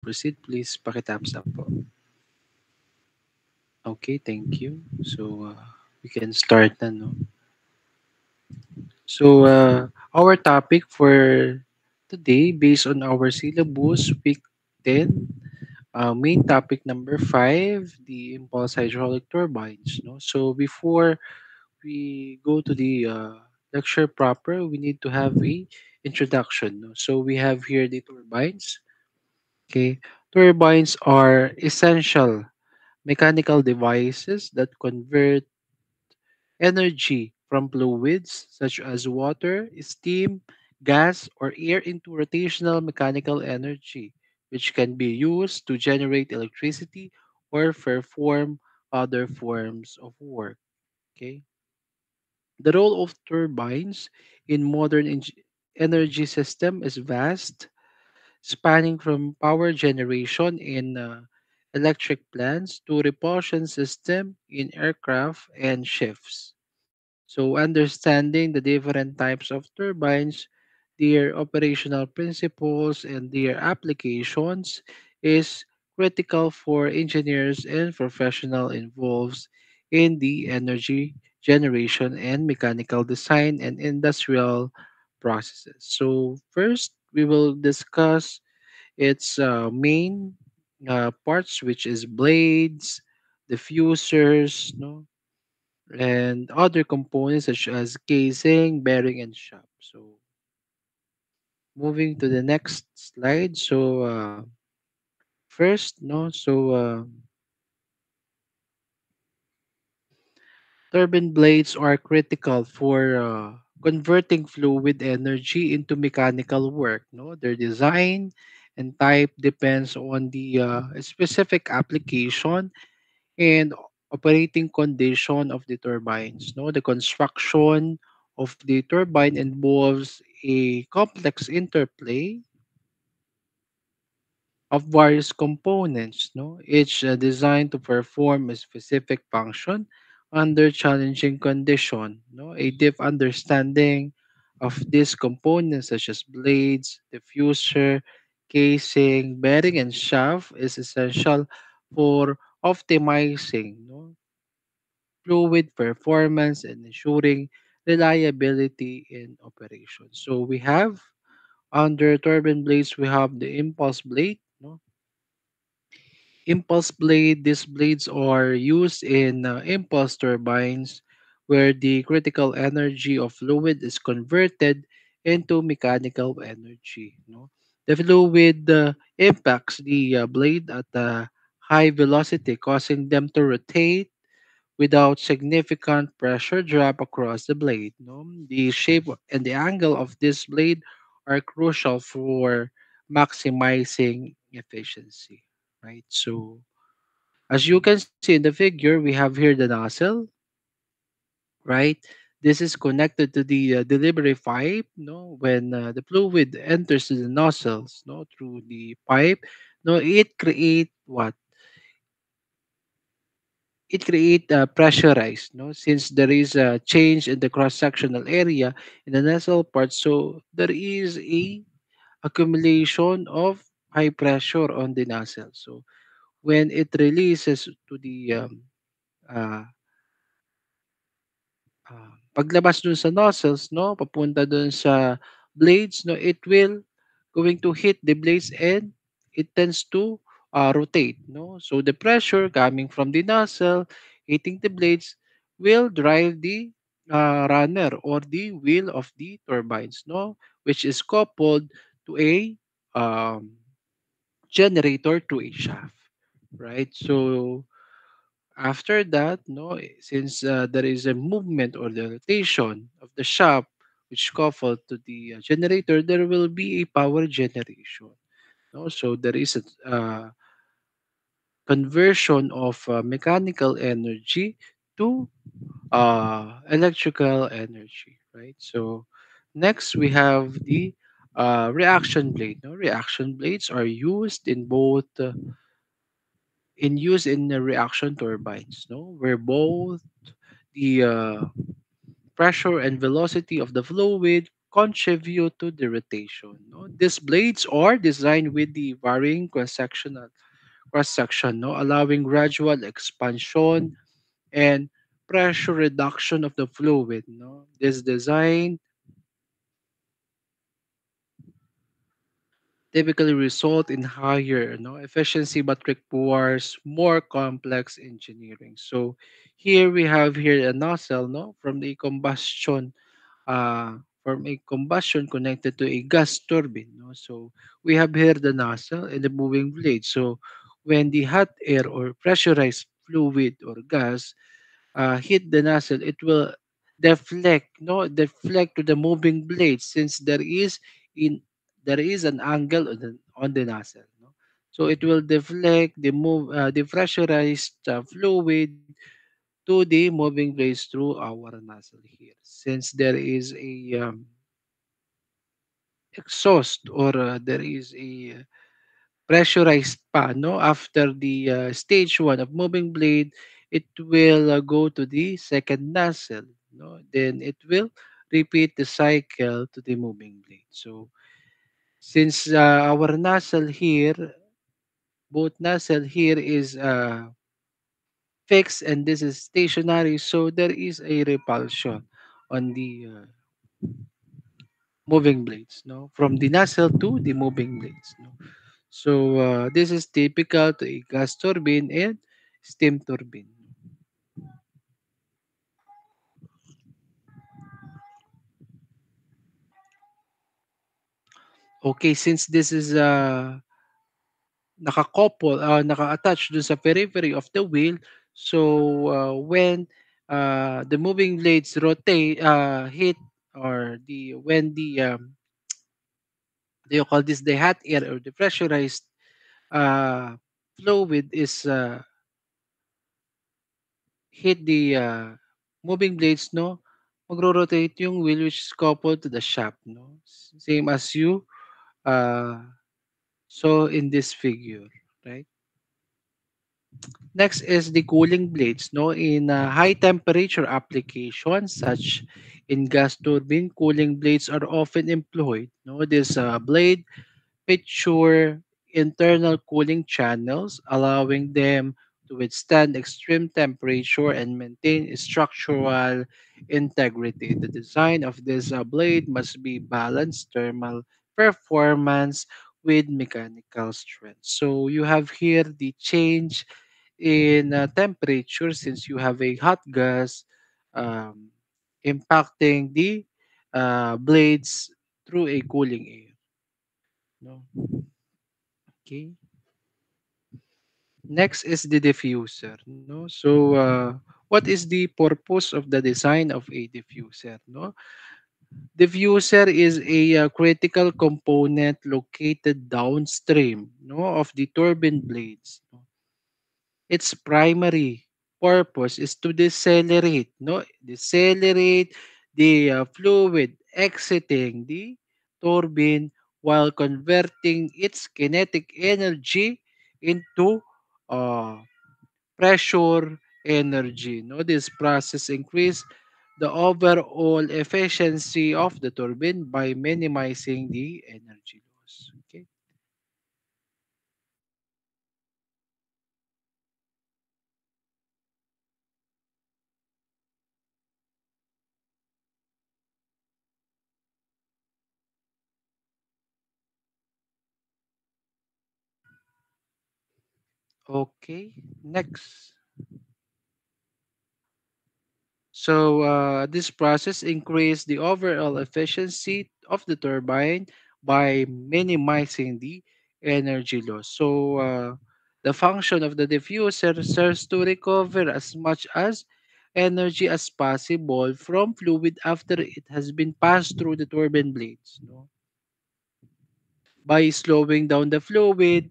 proceed, please pakitapos up po. Okay, thank you. So, we can start na, no? So, our topic for today, based on our syllabus, week 10, main topic number 5, the impulse hydraulic turbines, no? So, before we go to the lecture proper, we need to have a introduction, no? So, we have here the turbines. Okay, turbines are essential mechanical devices that convert energy from fluids such as water, steam, gas, or air into rotational mechanical energy, which can be used to generate electricity or perform other forms of work. Okay. The role of turbines in modern energy system is vast, spanning from power generation in electric plants to repulsion system in aircraft and ships. So understanding the different types of turbines, their operational principles and their applications is critical for engineers and professionals involved in the energy generation and mechanical design and industrial processes. So first we will discuss its main parts, which is blades, diffusers, no, and other components such as casing, bearing, and shaft. So moving to the next slide. So first, no, so turbine blades are critical for converting fluid energy into mechanical work. No, their design and type depends on the specific application and operating condition of the turbines. No, the construction of the turbine involves a complex interplay of various components, no, each designed to perform a specific function under challenging condition. No, a deep understanding of these components, such as blades, diffuser, casing, bearing, and shaft, is essential for optimizing, no, fluid performance and ensuring reliability in operation. So we have under turbine blades, we have the impulse blade. No? Impulse blade, these blades are used in impulse turbines where the critical energy of fluid is converted into mechanical energy. No? The fluid impacts the blade at a high velocity, causing them to rotate without significant pressure drop across the blade. No? The shape and the angle of this blade are crucial for maximizing efficiency. Right. So as you can see in the figure, we have here the nozzle. Right. This is connected to the delivery pipe. No, when the fluid enters the nozzles, no, through the pipe, no, it create what? It create pressurized, no, since there is a change in the cross sectional area in the nasal part, so there is a accumulation of high pressure on the nozzle. So when it releases to the uh, paglabas dun sa nozzles, no, papunta dun sa blades, no, it will going to hit the blades and it tends to rotate, no. So the pressure coming from the nozzle hitting the blades will drive the runner or the wheel of the turbines, no, which is coupled to a um, generator to a shaft, right? So after that, no, since there is a movement or the rotation of the shaft which coupled to the generator, there will be a power generation. No? So there is a conversion of mechanical energy to electrical energy, right? So next we have the reaction blade. No? Reaction blades are used in both in use in the reaction turbines, no, where both the pressure and velocity of the fluid contribute to the rotation. No? These blades are designed with the varying cross section, no, allowing gradual expansion and pressure reduction of the fluid. No? This design typically result in higher efficiency but requires more complex engineering. So here we have here a nozzle from the combustion from a combustion connected to a gas turbine. No? So we have here the nozzle and the moving blade. So when the hot air or pressurized fluid or gas hit the nozzle, it will deflect to the moving blade since in there is an angle on the nozzle. No? So it will deflect the pressurized fluid to the moving blades through our nozzle here. Since there is a exhaust or there is a pressurized pan no after the stage 1 of moving blade, it will go to the second nozzle, no, then it will repeat the cycle to the moving blade. So since our nozzle here, both nozzle here is fixed and this is stationary, so there is a repulsion on the moving blades, no, from the nozzle to the moving blades, no. So this is typical to a gas turbine and steam turbine. Okay, since this is naka-attach dun sa periphery of the wheel, so when the moving blades rotate, hit or the when the do you call this the hot air or the pressurized uh, fluid is hit the moving blades, no, magro-rotate yung wheel which is coupled to the shaft, no? Same as you uh, saw in this figure, right? Next is the cooling blades, no? In high temperature applications such in gas turbine, cooling blades are often employed. No, this blade feature internal cooling channels, allowing them to withstand extreme temperature and maintain structural integrity. The design of this blade must be balanced thermal performance with mechanical strength. So you have here the change in temperature since you have a hot gas um, impacting the blades through a cooling air. No? Okay. Next is the diffuser. No? So, what is the purpose of the design of a diffuser? No? Diffuser is a critical component located downstream of the turbine blades. No? Its primary purpose is to decelerate the fluid exiting the turbine while converting its kinetic energy into uh, pressure energy. No, this process increase the overall efficiency of the turbine by minimizing the energy loss. Okay. Okay. Next. So this process increased the overall efficiency of the turbine by minimizing the energy loss. So the function of the diffuser serves to recover as much as energy as possible from fluid after it has been passed through the turbine blades. No? By slowing down the fluid,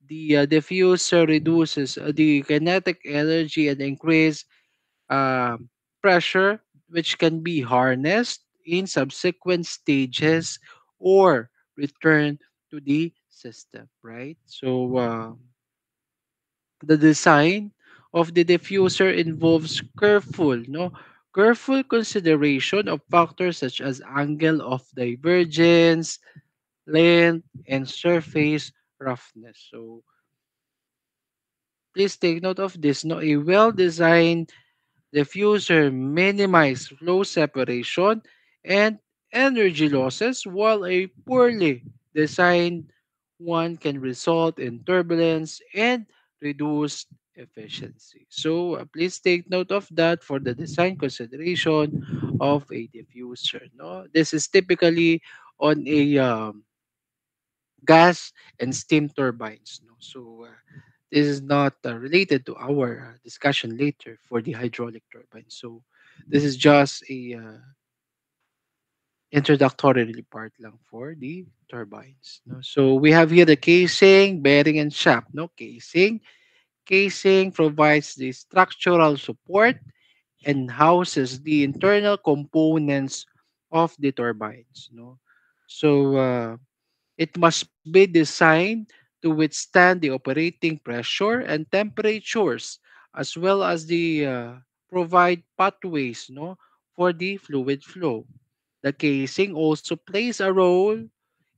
the diffuser reduces the kinetic energy and increase um, pressure, which can be harnessed in subsequent stages or returned to the system, right? So the design of the diffuser involves careful, no, Careful consideration of factors such as angle of divergence, length, and surface roughness. So please take note of this. No, a well-designed diffuser minimize flow separation and energy losses, while a poorly designed one can result in turbulence and reduced efficiency. So please take note of that for the design consideration of a diffuser. No, this is typically on a gas and steam turbines. No, so this is not related to our discussion later for the hydraulic turbine. So this is just a introductory part lang for the turbines. No? So we have here the casing, bearing, and shaft. No casing. Casing provides the structural support and houses the internal components of the turbines. No, so it must be designed to withstand the operating pressure and temperatures, as well as the provide pathways, no, for the fluid flow. The casing also plays a role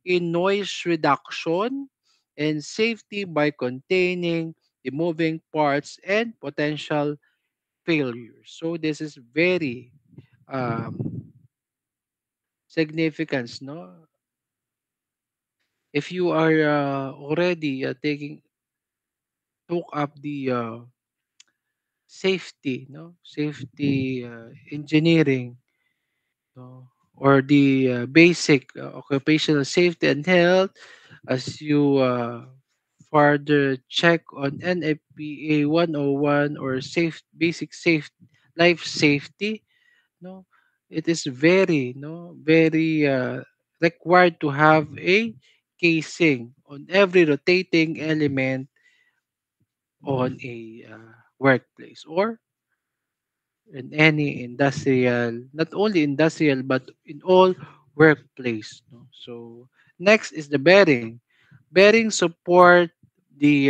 in noise reduction and safety by containing the moving parts and potential failures. So this is very significant, no? If you are already taking took up the safety, no, safety engineering, no, or the basic occupational safety and health, as you further check on NFPA 101 or safe basic safe life safety, no, it is very, no, very required to have a casing on every rotating element on a workplace or in any industrial, not only industrial but in all workplace. No? So next is the bearing. Bearings support the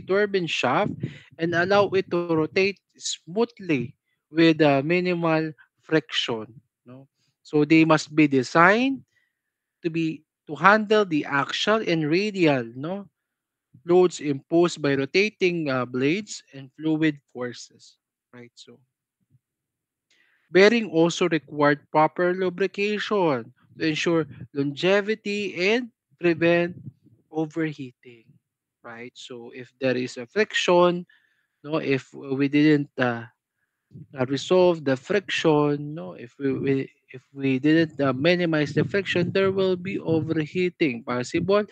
turbine shaft and allow it to rotate smoothly with minimal friction. No? So they must be designed to handle the axial and radial, no, loads imposed by rotating blades and fluid forces. Right. So bearing also required proper lubrication to ensure longevity and prevent overheating. Right. So if there is a friction, no, if we didn't resolve the friction, no, if we didn't minimize the friction, there will be overheating possible.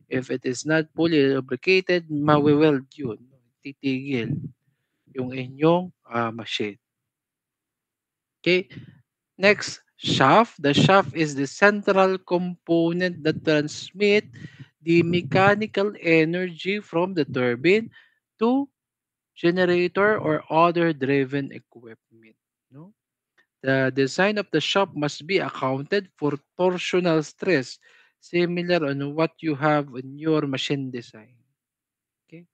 If it is not fully lubricated, mawiweld yun. Titigil yung inyong machine. Okay? Next, shaft. The shaft is the central component that transmit the mechanical energy from the turbine to generator or other driven equipment. No? The design of the shaft must be accounted for torsional stress, similar on what you have in your machine design. Okay?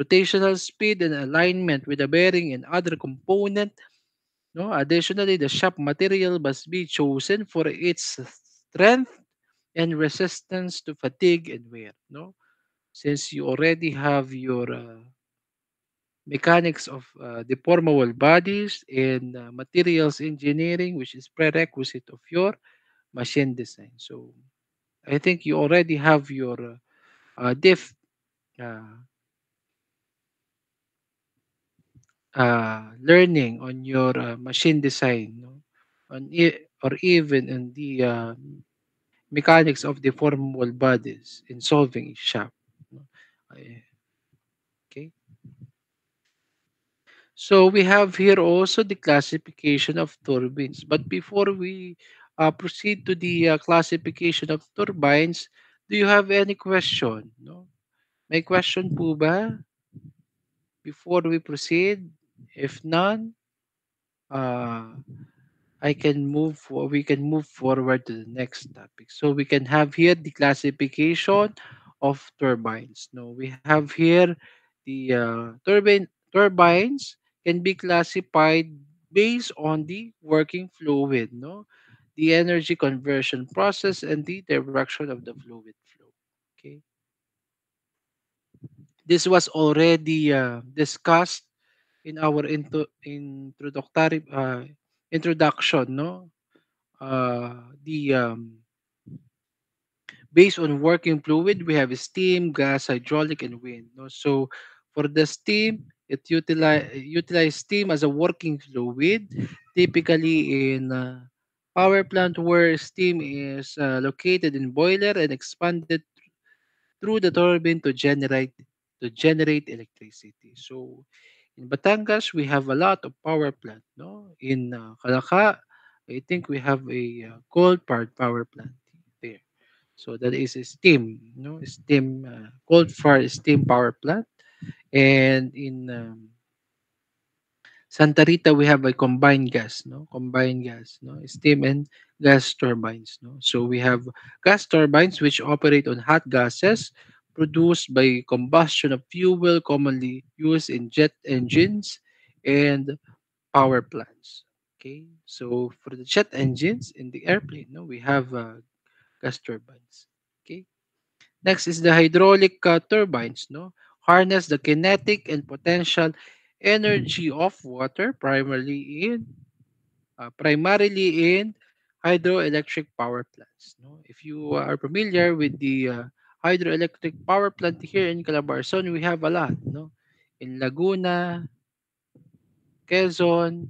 Rotational speed and alignment with the bearing and other component. No, additionally, the shaft material must be chosen for its strength and resistance to fatigue and wear. No, since you already have your mechanics of deformable bodies and materials engineering, which is prerequisite of your machine design. So I think you already have your diff uh, learning on your machine design, no? Or even in the mechanics of deformable bodies in solving a shaft. No? I- Okay. So we have here also the classification of turbines. But before we proceed to the classification of turbines, do you have any question? No? May question po ba before we proceed? If none, uh, we can move forward to the next topic. So we can have here the classification of turbines. No, we have here the turbines can be classified based on the working fluid, no? The energy conversion process and the direction of the fluid flow. Okay. This was already discussed in our introductory introduction, no? The Based on working fluid, we have steam, gas, hydraulic, and wind. No? So for the steam, it utilize steam as a working fluid, typically in power plant where steam is located in boiler and expanded through the turbine to generate electricity. So in Batangas, we have a lot of power plant. No, in Calaca, I think we have a coal-fired power plant there. So that is a steam, no, steam coal-fired steam power plant. And in Santa Rita, we have a combined gas, no? Combined gas, no? Steam and gas turbines, no? So we have gas turbines which operate on hot gases produced by combustion of fuel commonly used in jet engines and power plants. Okay, so for the jet engines in the airplane, no, we have gas turbines. Okay, next is the hydraulic turbines, no? Harness the kinetic and potential energy of water primarily in hydroelectric power plants, no? If you are familiar with the hydroelectric power plant here in Calabarzon, we have a lot, no? In Laguna, Quezon,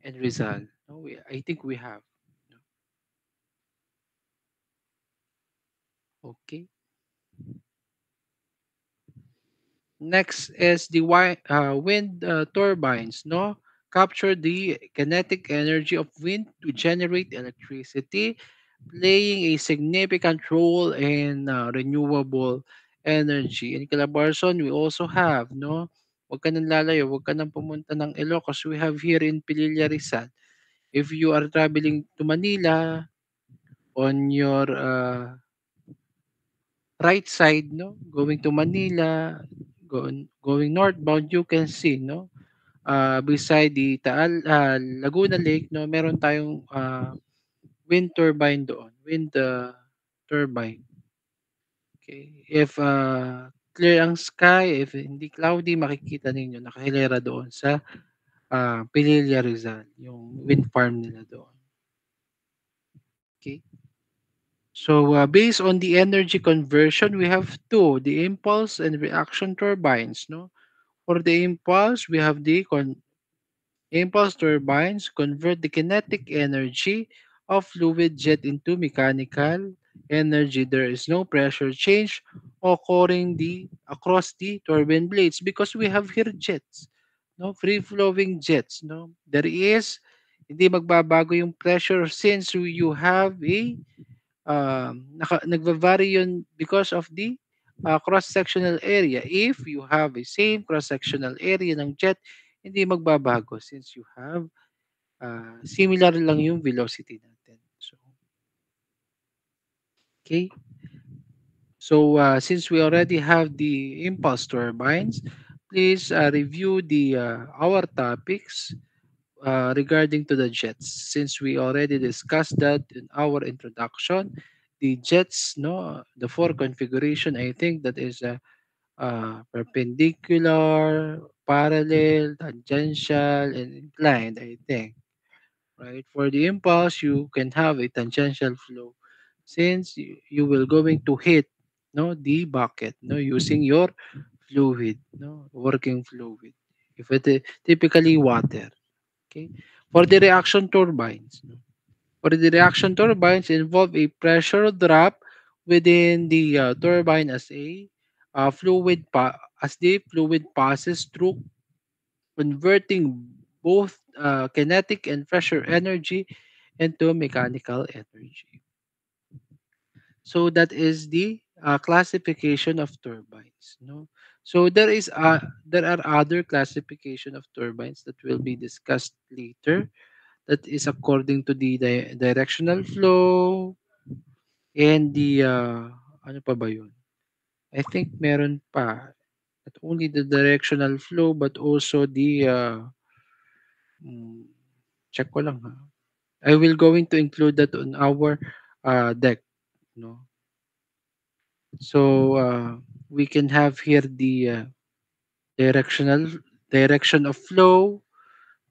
and Rizal. No, I think we have. No? Okay. Next is the wind turbines, no? Capture the kinetic energy of wind to generate electricity, playing a significant role in renewable energy. In Calabarzon, we also have, no? Huwag ka nang lalayo, huwag ka nang pumunta ng Ilocos. We have here in Pililla Rizal. If you are traveling to Manila on your right side, no, going to Manila, going northbound, you can see, no, beside the Laguna Lake, no, meron tayong wind turbine doon, wind turbine. Okay. If clear ang sky, if hindi cloudy, makikita ninyo nakahilera doon sa Pililla Rizal, yung wind farm nila doon. Okay. So, based on the energy conversion, we have two, the impulse and reaction turbines. No, for the impulse, we have the impulse turbines convert the kinetic energy of fluid jet into mechanical energy. There is no pressure change occurring across the turbine blades because we have here jets, no, free flowing jets. No, there is hindi magbabago yung pressure since you have a nagva-vary yun because of the cross-sectional area. If you have a same cross-sectional area ng jet, hindi magbabago since you have similar lang yung velocity natin. So, okay. So, since we already have the impulse turbines, please review the our topics regarding to the jets since we already discussed that in our introduction. The jets, no, the four configuration, I think that is perpendicular, parallel, tangential, and inclined, I think. Right, for the impulse you can have a tangential flow since you will going to hit, no, the bucket, no, using your fluid, no, working fluid, if it is typically water. Okay. For the reaction turbines, no? For the reaction turbines involve a pressure drop within the turbine as the fluid passes through, converting both kinetic and pressure energy into mechanical energy. So that is the classification of turbines. No, so there are other classification of turbines that will be discussed later. That is according to the directional flow and the ano pa ba yun? I think meron pa. Not only the directional flow but also the Hmm, check ko lang ha. I will going to include that on our deck, no? So we can have here the directional direction of flow,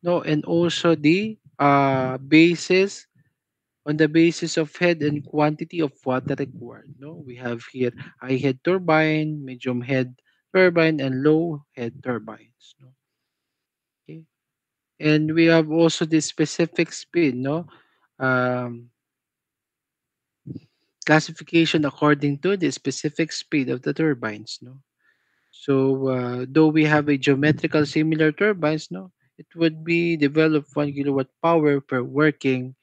no, and also the basis on the basis of head and quantity of water required. No, we have here high head turbine, medium head turbine, and low head turbines. No, okay, and we have also the specific speed. No, um, classification according to the specific speed of the turbines. No, so though we have a geometrical similar turbines, no, it would be developed 1 kilowatt power per working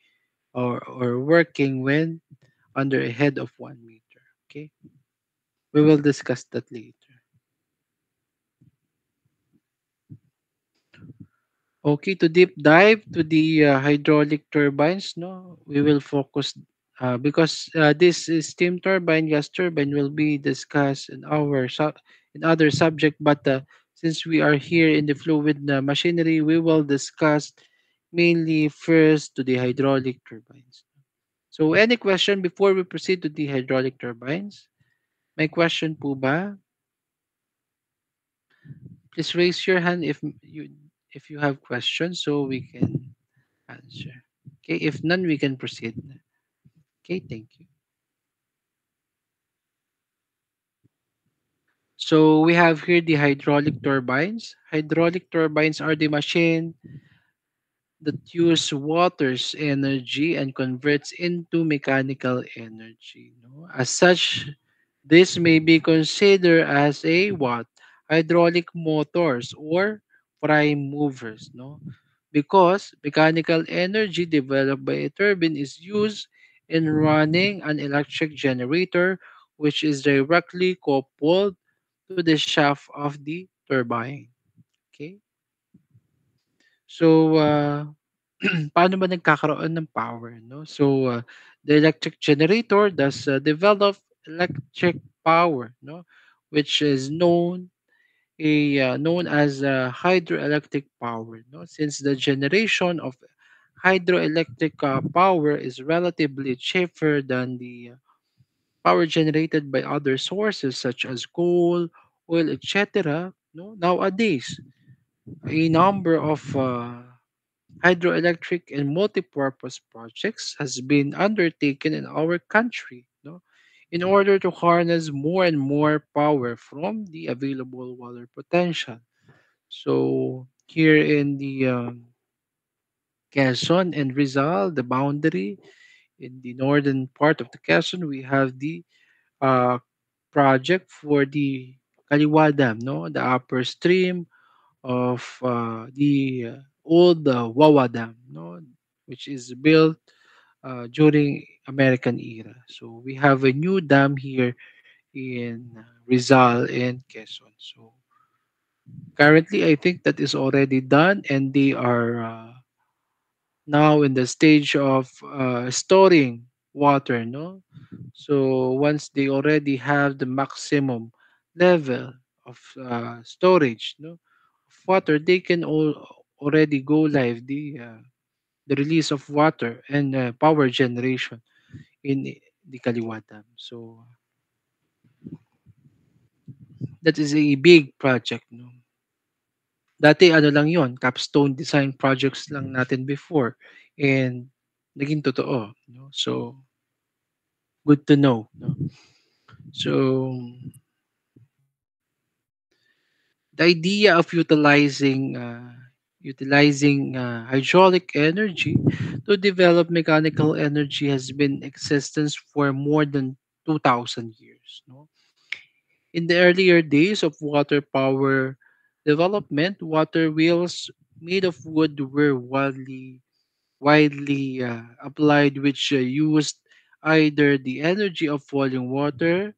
or working when under a head of 1 meter. Okay, we will discuss that later. Okay, to deep dive to the hydraulic turbines, no, we will focus because this is steam turbine, gas turbine will be discussed in in other subject. But since we are here in the fluid machinery, we will discuss mainly first to the hydraulic turbines. So, any question before we proceed to the hydraulic turbines? May question po ba? Please raise your hand if you have questions so we can answer. Okay, if none, we can proceed. Okay, thank you. So we have here the hydraulic turbines. Hydraulic turbines are the machine that use water's energy and converts into mechanical energy. No? As such, this may be considered as a what? Hydraulic motors or prime movers. No? Because mechanical energy developed by a turbine is used in running an electric generator which is directly coupled to the shaft of the turbine. Okay? So, paano ba nagkakaroon ng power, no? So, the electric generator does develop electric power, no? Which is known as hydroelectric power, no? Since the generation of hydroelectric power is relatively cheaper than the power generated by other sources such as coal, oil, etc. No, nowadays a number of hydroelectric and multipurpose projects has been undertaken in our country, no, in order to harness more and more power from the available water potential. So here in the Quezon and Rizal, the boundary in the northern part of the Quezon, we have the uh, project for the Kaliwa Dam, no, the upper stream of the old Wawa Dam, no, which is built during American era. So we have a new dam here in Rizal and Quezon. So currently, I think that is already done, and they are now in the stage of storing water. No, so once they already have the maximum level of storage, no, of water, they can already go live the release of water and power generation in the Kaliwa Dam. So that is a big project. No? Dati ano lang yon, capstone design projects lang natin before and naging totoo. No? So good to know. No? So the idea of utilizing hydraulic energy to develop mechanical energy has been existence for more than 2,000 years. No? In the earlier days of water power development, water wheels made of wood were widely applied, which used either the energy of falling water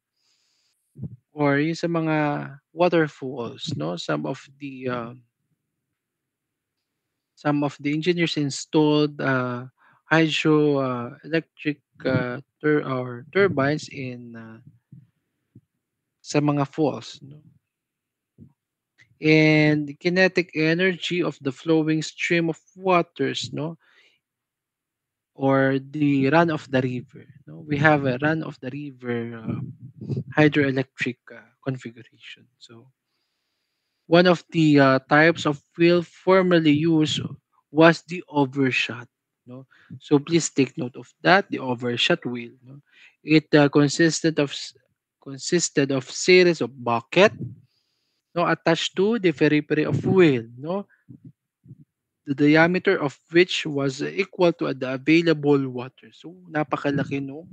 or yung sa mga waterfalls. No, some of the engineers installed hydro electric or turbines in sa mga falls. No? and the kinetic energy of the flowing stream of waters, no, or the run of the river. No, we have a run of the river hydroelectric configuration. So one of the types of wheel formerly used was the overshot. No, so please take note of that. The overshot wheel. No? It consisted of series of bucket, no, attached to the periphery of wheel. No, the diameter of which was equal to the available water. So napakalaki no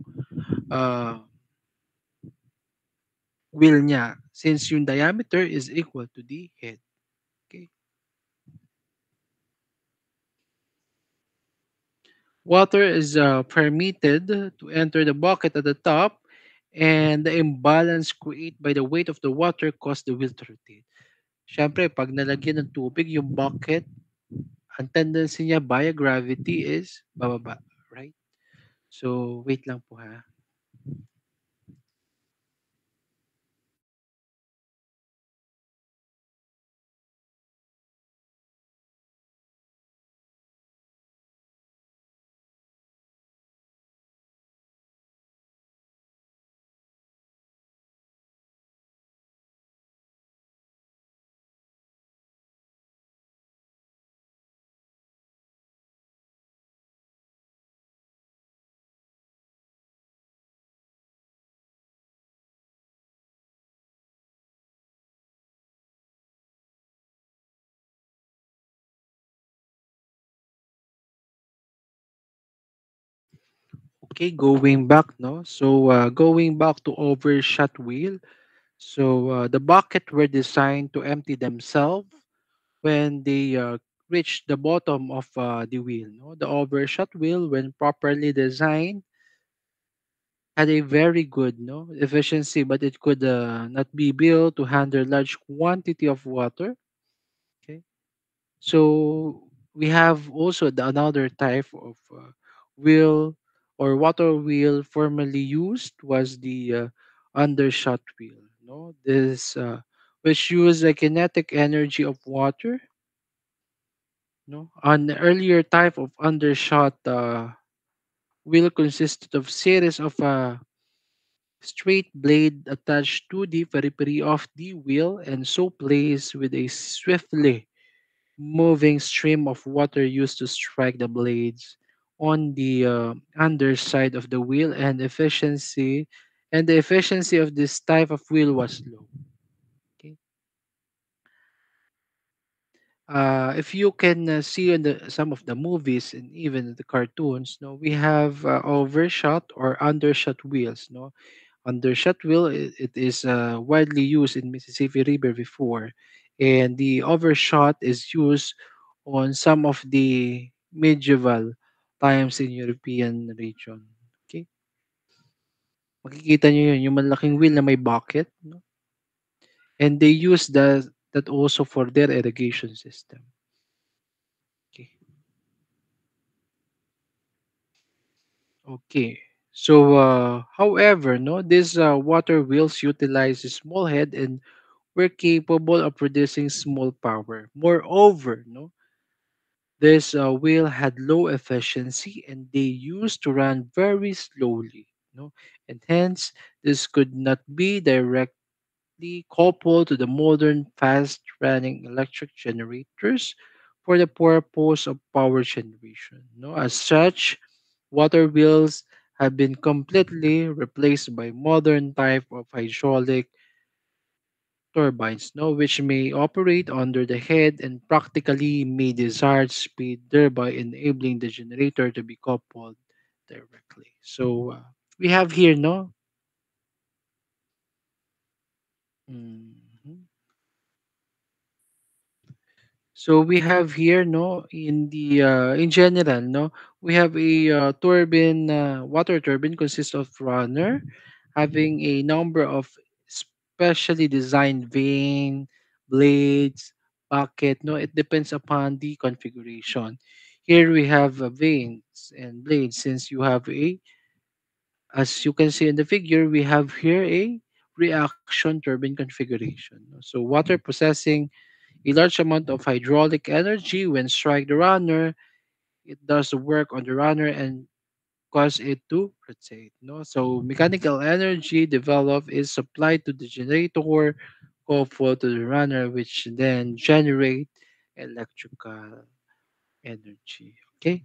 wheel niya since yung diameter is equal to the head. Okay. Water is permitted to enter the bucket at the top, and the imbalance created by the weight of the water caused the wheel to rotate. Siyempre, pag nalagyan ng tubig yung bucket, ang tendency niya via gravity is bababa, right? So, wait lang po ha. Okay, going back, no? So, going back to overshot wheel. So, the bucket were designed to empty themselves when they reach the bottom of the wheel. No? The overshot wheel, when properly designed, had a very good no efficiency, but it could not be built to handle large quantity of water. Okay, so we have also another type of wheel or water wheel formerly used was the undershot wheel. No, this which used the kinetic energy of water. No, an earlier type of undershot wheel consisted of series of straight blade attached to the periphery of the wheel and so placed with a swiftly moving stream of water used to strike the blades on the underside of the wheel and the efficiency of this type of wheel was low. Okay. If you can see in some of the movies and even the cartoons, no, we have overshot or undershot wheels. No, undershot wheel it is widely used in Mississippi River before, and the overshot is used on some of the medieval times in European region. Okay, makikita nyo yun, yung malaking wheel na may bucket, no? And they use that also for their irrigation system. Okay. Okay. So, however, no, these water wheels utilize a small head and were capable of producing small power. Moreover, no, this wheel had low efficiency and they used to run very slowly. No, and hence this could not be directly coupled to the modern fast-running electric generators for the purpose of power generation. No, as such, water wheels have been completely replaced by modern type of hydraulic turbines, no, which may operate under the head and practically may desired speed, thereby enabling the generator to be coupled directly. So we have here, no. Mhm. So we have here, no, in the in general, no, we have a turbine, water turbine consists of runner having a number of specially designed vane, blades, bucket. No, it depends upon the configuration. Here we have vanes and blades. Since you have a, as you can see in the figure, we have here a reaction turbine configuration. No? So water processing A large amount of hydraulic energy when strike the runner, it does the work on the runner and cause it to rotate. No? So mechanical energy developed is supplied to the generator, called flow to the runner, which then generate electrical energy. Okay.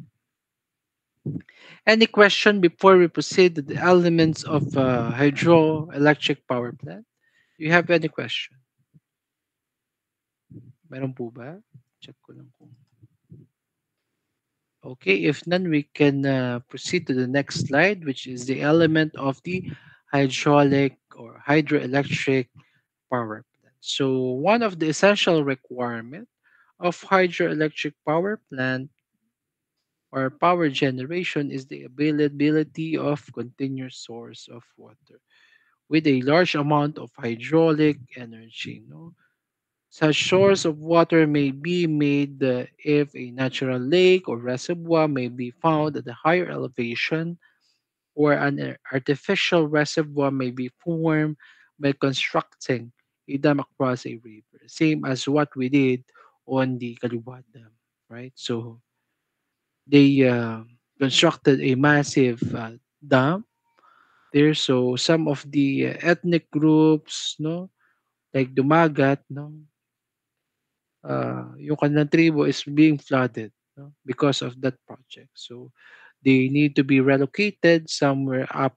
Any question before we proceed to the elements of hydroelectric power plant? Do you have any question? Meron po ba? Check ko lang kung. Okay, if none, we can proceed to the next slide, which is the element of the hydraulic or hydroelectric power plant. So one of the essential requirement of hydroelectric power plant or power generation is the availability of continuous source of water with a large amount of hydraulic energy. No? Such source of water may be made if a natural lake or reservoir may be found at a higher elevation, or an artificial reservoir may be formed by constructing a dam across a river. Same as what we did on the Kaluwad Dam, right? So they constructed a massive dam there. So some of the ethnic groups, no, like Dumagat, no, yung kanilang tribo is being flooded, no, because of that project. So they need to be relocated somewhere up,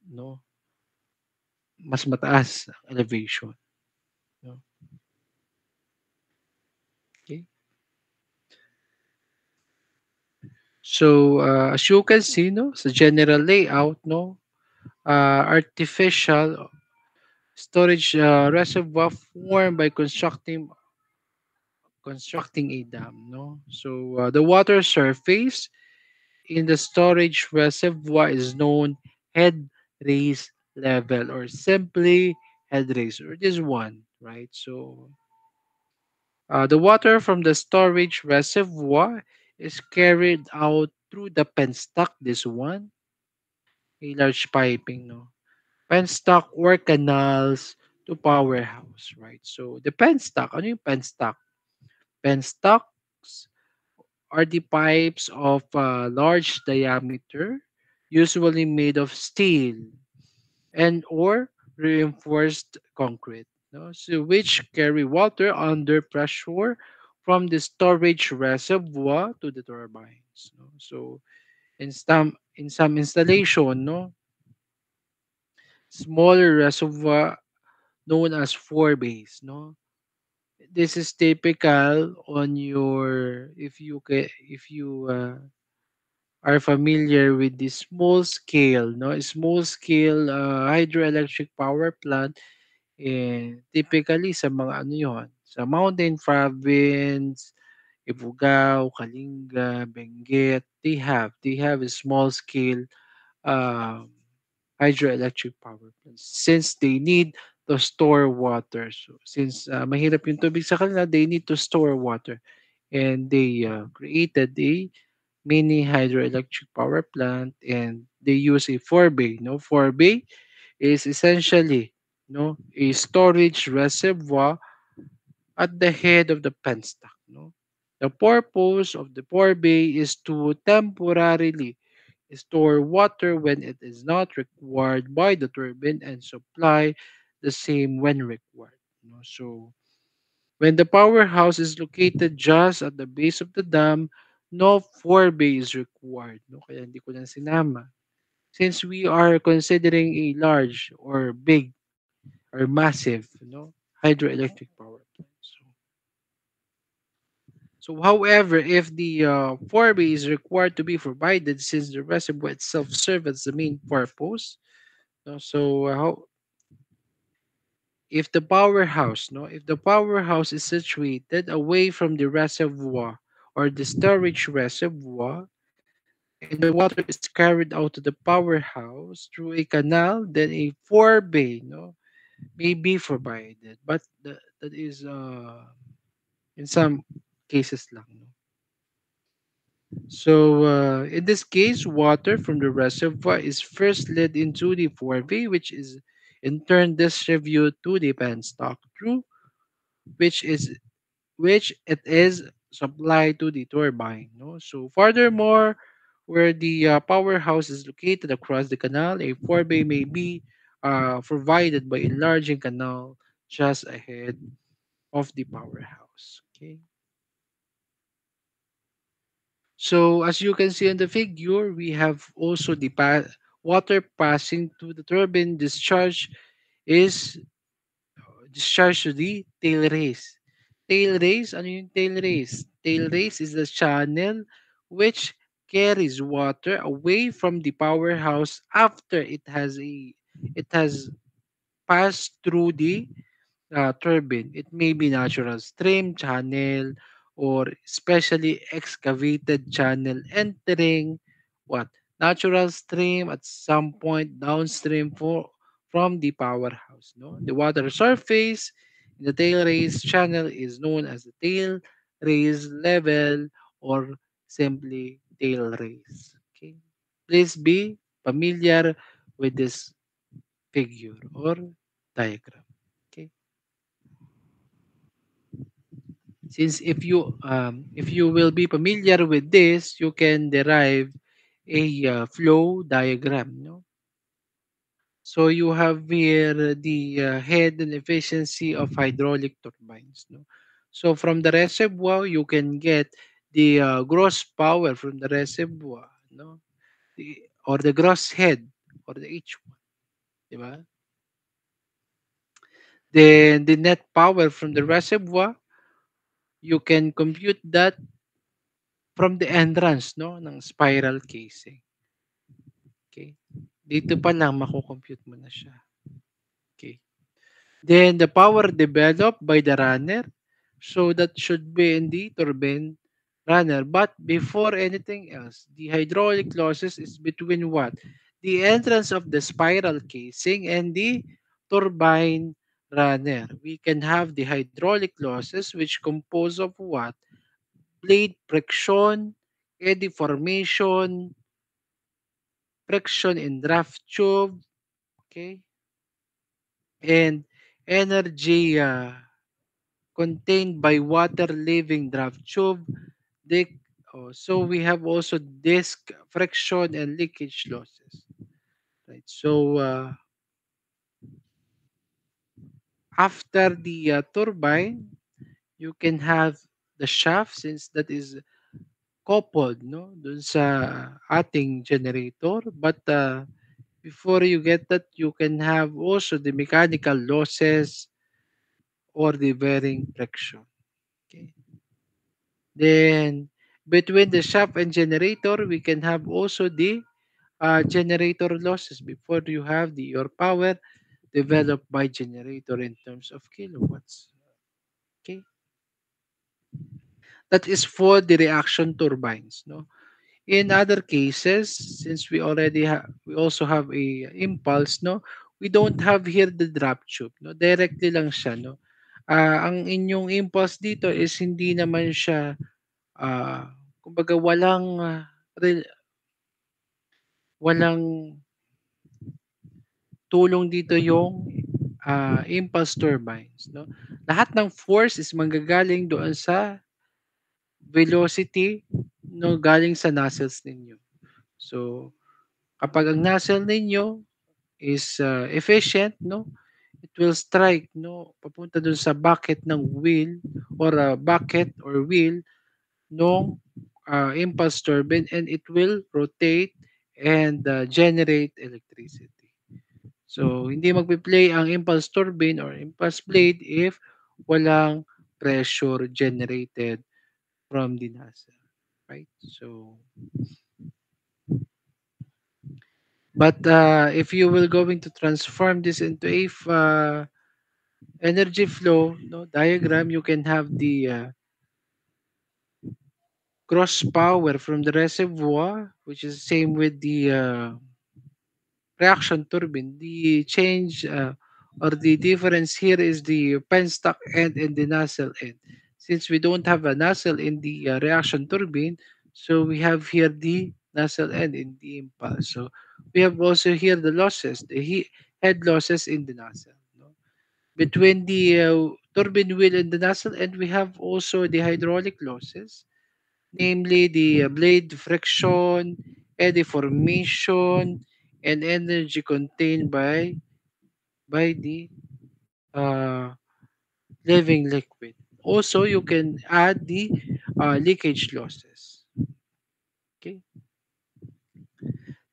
no, mas mataas ang elevation. No? Okay. So as you can see, no, sa general layout, no, artificial storage reservoir formed by constructing a dam. No, so the water surface in the storage reservoir is known head raise level, or simply head raise, or this one, right? So the water from the storage reservoir is carried out through the penstock, this one, a large piping, no? Penstock or canals to powerhouse, right? So the penstock, ano yung penstock? Penstocks are the pipes of large diameter, usually made of steel and or reinforced concrete, no? So which carry water under pressure from the storage reservoir to the turbines. No? So in some installation, no, smaller reservoir known as forebays, no. This is typical on your if you are familiar with the small scale, no, small scale hydroelectric power plant. Typically sa mga ano yon, sa mountain province, Ifugao, Kalinga, Benguet, they have a small scale um, hydroelectric power plants since they need to store water. So since mahirap yung tubig sa kanila, they need to store water, and they created a mini hydroelectric power plant, and they use a forebay. No, forebay is essentially, no, a storage reservoir at the head of the penstock. No, the purpose of the forebay is to temporarily store water when it is not required by the turbine and supply the same when required. No, so when the powerhouse is located just at the base of the dam, no forebay is required. No, kaya hindi ko lang sinama. Since we are considering a large or big or massive, hydroelectric power plant. So however, if the forebay is required to be provided, since the reservoir itself serves as the main purpose, how if the powerhouse, no, if the powerhouse is situated away from the reservoir or the storage reservoir, and the water is carried out to the powerhouse through a canal, then a forebay, no, may be provided. But that is in some cases lang. No? So in this case, water from the reservoir is first led into the forebay, which is in turn distributed to the penstock through which is which it is supplied to the turbine. No? So furthermore, where the powerhouse is located across the canal, a forebay may be provided by enlarging canal just ahead of the powerhouse. Okay. So as you can see on the figure, we have also the water passing to the turbine is discharged to the tail race. Tail race, ano yung tail race? Tail race is the channel which carries water away from the powerhouse after it has passed through the turbine. It may be natural stream channel or specially excavated channel entering what? Natural stream at some point downstream from the powerhouse. No? The water surface in the tail race channel is known as the tail race level or simply tail race. Okay. Please be familiar with this figure or diagram. Okay. Since if you will be familiar with this, you can derive a flow diagram. No? So you have here the head and efficiency of hydraulic turbines. No? So from the reservoir, you can get the gross power from the reservoir, no? Or the gross head or the H1. Diba? Then the net power from the reservoir, you can compute that from the entrance no ng spiral casing. Okay? Dito pa lang mako-compute mo na siya. Okay. Then the power developed by the runner, so that should be in the turbine runner. But before anything else, the hydraulic losses is between what? The entrance of the spiral casing and the turbine runner. We can have the hydraulic losses which compose of what? Blade friction, eddy formation, friction in draft tube, okay, and energy contained by water leaving draft tube. They, so we have also disk friction and leakage losses. Right. So after the turbine, you can have the shaft since that is coupled no dun sa ating generator, but before you get that, you can have also the mechanical losses or the bearing friction. Okay. Then between the shaft and generator, we can have also the generator losses before you have the your power developed by generator in terms of kilowatts. Okay. That is for the reaction turbines. No. In other cases, since we also have a impulse, no, we don't have here the drop tube, no, directly lang siya, no. Ang inyong impulse dito is hindi naman siya, kumbaga walang tulong dito yung impulse turbines, no. Lahat ng force is manggagaling doon sa velocity, no, galing sa nozzles ninyo. So kapag ang nozzle ninyo is efficient, no, it will strike no papunta dun sa bucket ng wheel or bucket or wheel ng impulse turbine, and it will rotate and generate electricity. So hindi magpi-play ang impulse turbine or impulse blade if walang pressure generated from the nozzle, right? So but if you will going to transform this into a energy flow no diagram, you can have the cross power from the reservoir, which is same with the reaction turbine. The change or the difference here is the penstock end and the nozzle end. Since we don't have a nozzle in the reaction turbine, so we have here the nozzle end in the impulse. So we have also here the losses, the head losses in the nozzle. No? Between the turbine wheel and the nozzle, and we have also the hydraulic losses, namely the blade friction, eddy formation, and energy contained by the living liquid. Also, you can add the leakage losses. Okay.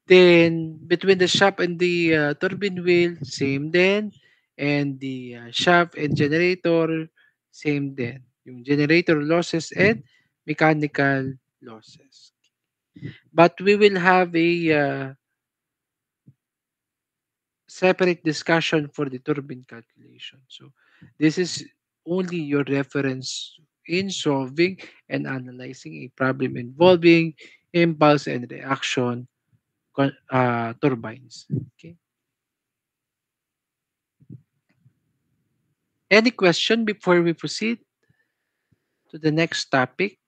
Then between the shaft and the turbine wheel, same then. And the shaft and generator, same then. Yung generator losses and mechanical losses. But we will have a separate discussion for the turbine calculation. So this is only your reference in solving and analyzing a problem involving impulse and reaction turbines. Okay. Any question before we proceed to the next topic?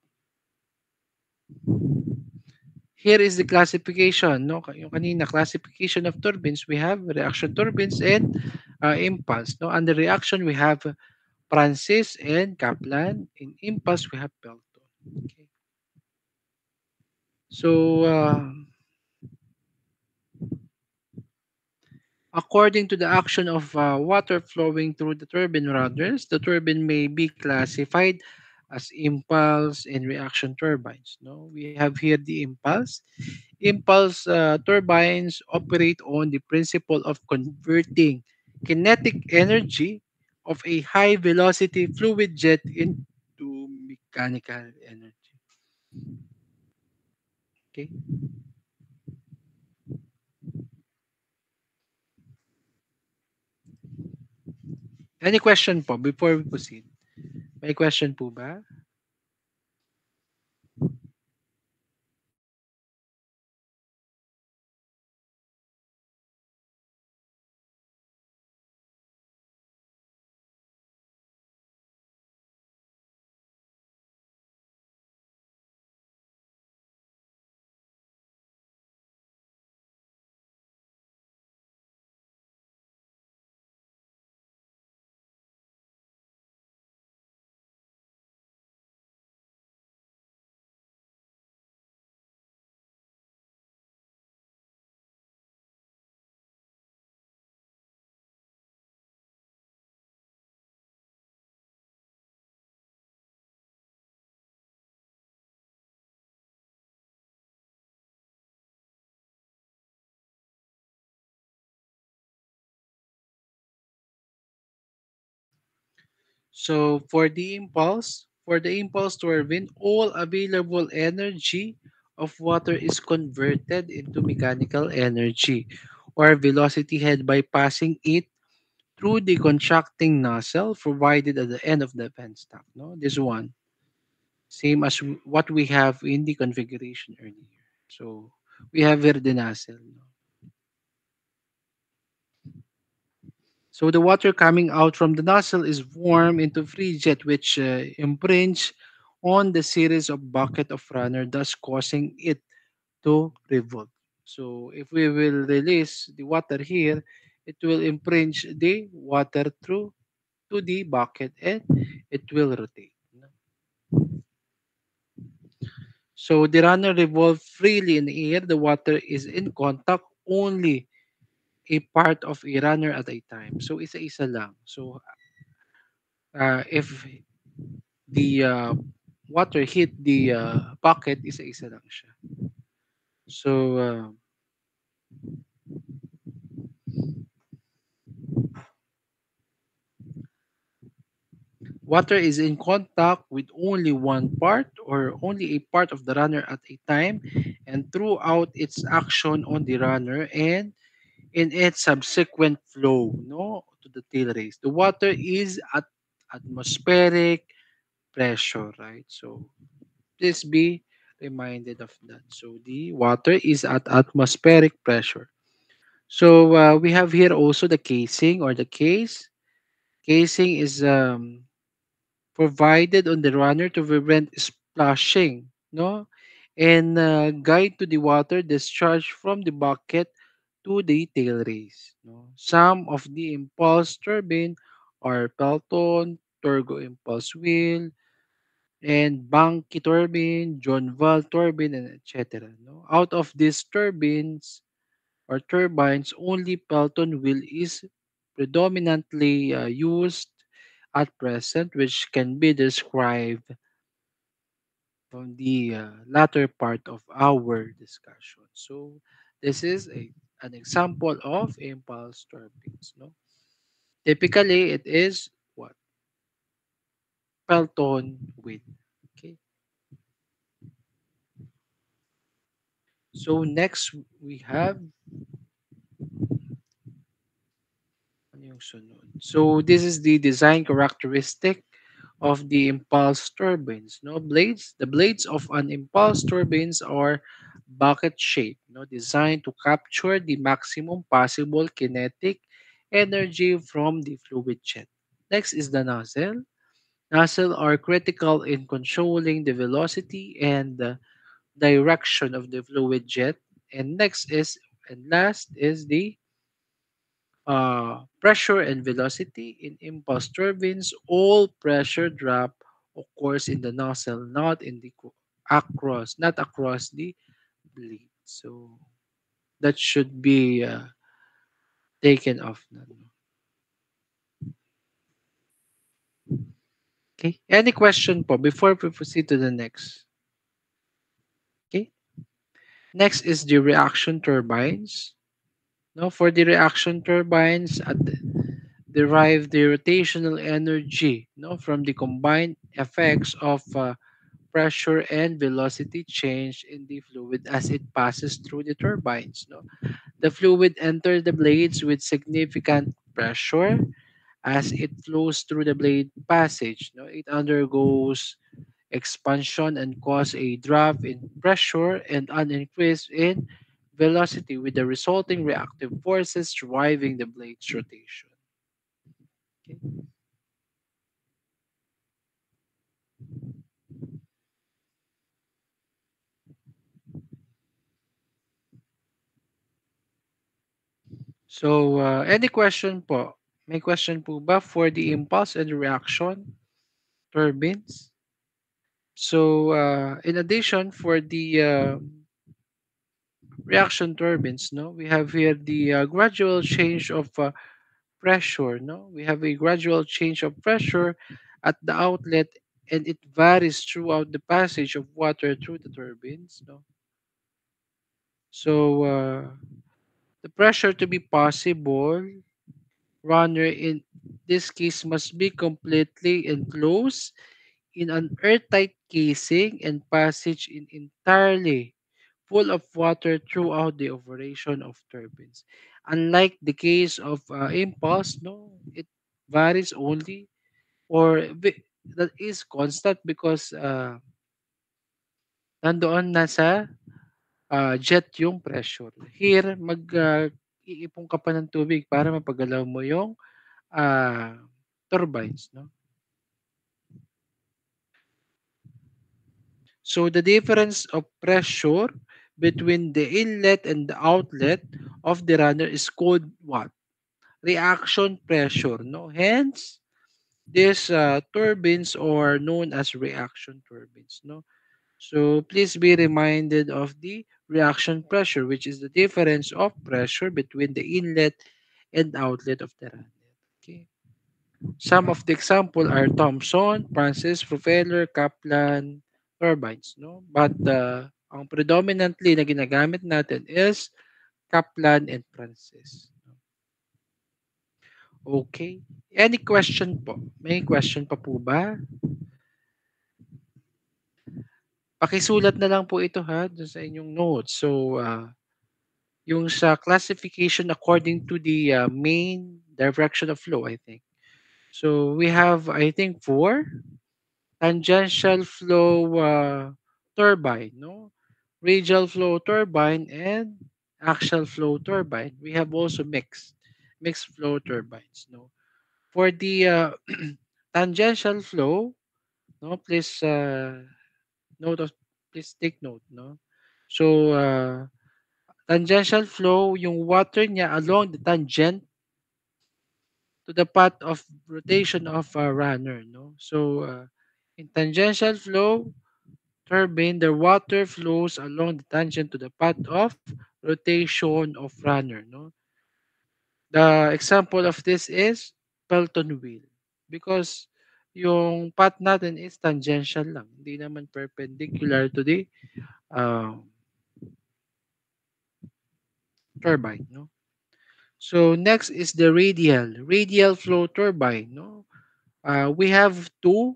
Here is the classification, no? Yung kanina, classification of turbines, we have reaction turbines and impulse. No? Under reaction, we have Francis and Kaplan. In impulse, we have Pelton. Okay. So, according to the action of water flowing through the turbine rudders, the turbine may be classified as impulse and reaction turbines. No, we have here the impulse. Impulse turbines operate on the principle of converting kinetic energy of a high velocity fluid jet into mechanical energy. Okay. Any question po before we proceed? May question po ba? So for the impulse turbine, all available energy of water is converted into mechanical energy or velocity head by passing it through the contracting nozzle provided at the end of the vent stack. No, this one same as what we have in the configuration earlier. So we have here the nozzle. No? So the water coming out from the nozzle is warm into free jet, which imprints on the series of bucket of runner, thus causing it to revolve. So if we will release the water here, it will imprint the water through to the bucket and it will rotate. So the runner revolves freely in the air. The water is in contact only a part of a runner at a time. So isa-isa lang. So if the water hit the bucket, isa-isa lang siya. So, water is in contact with only one part or only a part of the runner at a time and throughout its action on the runner and in its subsequent flow no to the tail race. The water is at atmospheric pressure, right? So please be reminded of that. So the water is at atmospheric pressure. So we have here also the casing or the case. Casing is provided on the runner to prevent splashing, no, and guide to the water discharge from the bucket to the tail race. No? Some of the impulse turbine are Pelton Turbo Impulse Wheel, and Banki turbine, John Val turbine, and etc. No? Out of these turbines or turbines, only Pelton wheel is predominantly used at present, which can be described from the latter part of our discussion. So this is an example of impulse turbines. No? Typically, it is what? Pelton wheel. Okay. So next we have ano yung sunod? So this is the design characteristic of the impulse turbines. No blades. The blades of an impulse turbines are bucket shaped, no, designed to capture the maximum possible kinetic energy from the fluid jet. Next is the nozzle. Nozzle are critical in controlling the velocity and the direction of the fluid jet. And next is and last is the pressure and velocity in impulse turbines. All pressure drop occurs in the nozzle, not in the not across the blade. So that should be taken off na, no? Okay. Any question po before we proceed to the next? Okay. Next is the reaction turbines. No, for the reaction turbines, derive the rotational energy, no, from the combined effects of pressure and velocity change in the fluid as it passes through the turbines. No? The fluid enters the blades with significant pressure as it flows through the blade passage. No? It undergoes expansion and cause a drop in pressure and an increase in velocity with the resulting reactive forces driving the blade's rotation. Okay. So, any question po? May question po ba for the impulse and reaction turbines? So, in addition, for the reaction turbines, no, we have here the gradual change of pressure. No, we have a gradual change of pressure at the outlet, and it varies throughout the passage of water through the turbines. No, so the pressure to be possible, runner in this case must be completely enclosed in an airtight casing and passage in entirely full of water throughout the operation of turbines. Unlike the case of impulse, no, it varies only that is constant because nandoon na sa jet yung pressure. Here, iipon ka pa ng tubig para mapagalaw mo yung ah, turbines. No? So the difference of pressure between the inlet and the outlet of the runner is called what? Reaction pressure. No, hence these turbines are known as reaction turbines. No, so please be reminded of the reaction pressure, which is the difference of pressure between the inlet and outlet of the runner. Okay. Some of the example are Thomson, Francis, Propeller, Kaplan, turbines, no? But ang predominantly na ginagamit natin is Kaplan and Francis. Okay. Any question po? May question pa po ba? Pakisulat na lang po ito ha dun sa inyong notes. So, yung sa classification according to the main direction of flow, I think. So, we have, I think, four. Tangential flow turbine, no? Radial flow turbine and axial flow turbine. We have also mixed flow turbines, no? For the tangential flow, no, note of please take note, no? So tangential flow, yung water niya along the tangent to the path of rotation of a runner. No, so in tangential flow turbine, the water flows along the tangent to the path of rotation of runner. No, the example of this is Pelton wheel because yung path natin is tangential lang, hindi naman perpendicular to the uh, turbine. No, so next is the radial flow turbine. No, we have two,